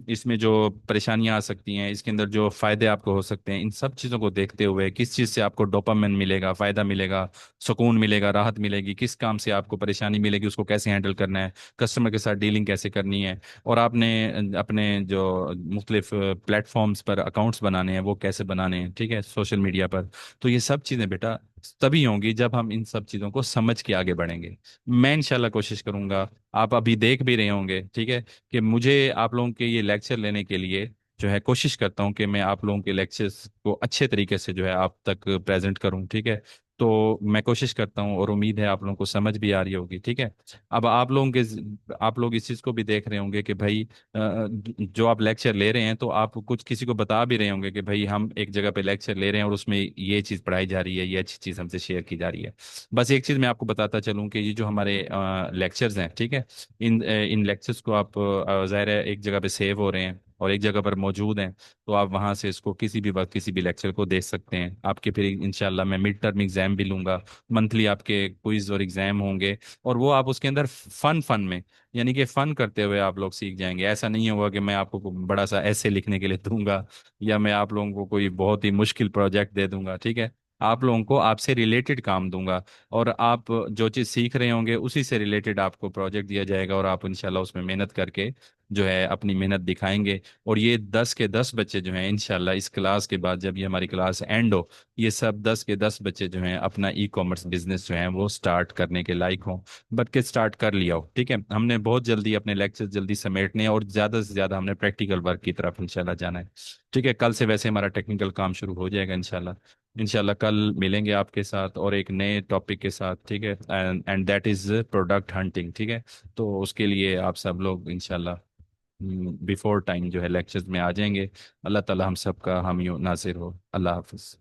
इसमें जो परेशानियां आ सकती हैं, इसके अंदर जो फायदे आपको हो सकते हैं, इन सब चीज़ों को देखते हुए किस चीज़ से आपको डोपामिन मिलेगा, फायदा मिलेगा, सुकून मिलेगा, राहत मिलेगी, किस काम से आपको परेशानी मिलेगी, उसको कैसे हैंडल करना है, कस्टमर के साथ डीलिंग कैसे करनी है, और आपने अपने जो मुख्तलिफ प्लेटफॉर्म्स पर अकाउंट्स बनाने हैं वो कैसे बनाने हैं, ठीक है, सोशल मीडिया पर। तो ये सब चीज़ें बेटा तभी होंगी जब हम इन सब चीज़ों को समझ के आगे बढ़ेंगे। मैं इंशाल्लाह कोशिश करूंगा, आप अभी देख भी रहे होंगे, ठीक है, कि मुझे आप लोगों के ये लेक्चर लेने के लिए जो है कोशिश करता हूँ कि मैं आप लोगों के लेक्चर्स को अच्छे तरीके से जो है आप तक प्रेजेंट करूँ। ठीक है, तो मैं कोशिश करता हूँ और उम्मीद है आप लोगों को समझ भी आ रही होगी। ठीक है, अब आप लोग इस चीज़ को भी देख रहे होंगे कि भाई जो आप लेक्चर ले रहे हैं, तो आप कुछ किसी को बता भी रहे होंगे कि भाई हम एक जगह पे लेक्चर ले रहे हैं और उसमें ये चीज़ पढ़ाई जा रही है, ये अच्छी चीज़ हमसे शेयर की जा रही है। बस एक चीज़ मैं आपको बताता चलूँ कि ये जो हमारे लेक्चर्स हैं, ठीक है, इन लेक्चर्स को आप ज़ाहिर है एक जगह पे सेव हो रहे हैं और एक जगह पर मौजूद हैं, तो आप वहाँ से इसको किसी भी वक्त किसी भी लेक्चर को देख सकते हैं। आपके फिर इंशाल्लाह मैं मिड टर्म एग्जाम भी लूंगा, मंथली आपके क्विज और एग्जाम होंगे, और वो आप उसके अंदर फन फन में, यानी कि फन करते हुए आप लोग सीख जाएंगे। ऐसा नहीं होगा कि मैं आपको बड़ा सा ऐसे लिखने के लिए दूंगा, या मैं आप लोगों को कोई बहुत ही मुश्किल प्रोजेक्ट दे दूंगा। ठीक है, आप लोगों को आपसे रिलेटेड काम दूंगा, और आप जो चीज़ सीख रहे होंगे उसी से रिलेटेड आपको प्रोजेक्ट दिया जाएगा, और आप इंशाल्लाह उसमें मेहनत करके जो है अपनी मेहनत दिखाएंगे। और ये 10 के 10 बच्चे जो हैं इंशाल्लाह इस क्लास के बाद जब ये हमारी क्लास एंड हो, ये सब 10 के 10 बच्चे जो हैं अपना ई कॉमर्स बिजनेस जो है वो स्टार्ट करने के लायक हों, बल्कि स्टार्ट कर लिया हो। ठीक है, हमने बहुत जल्दी अपने लेक्चर जल्दी समेटने हैं, और ज़्यादा से ज़्यादा हमने प्रैक्टिकल वर्क की तरफ इंशाल्लाह जाना है। ठीक है, कल से वैसे हमारा टेक्निकल काम शुरू हो जाएगा इंशाल्लाह। इंशाल्लाह कल मिलेंगे आपके साथ और एक नए टॉपिक के साथ। ठीक है, and that is product hunting. ठीक है, तो उसके लिए आप सब लोग इंशाल्लाह बिफोर टाइम जो है लेक्चर्स में आ जाएंगे। अल्लाह ताला हम सब का हामी नासिर हो। अल्लाह हाफिज़।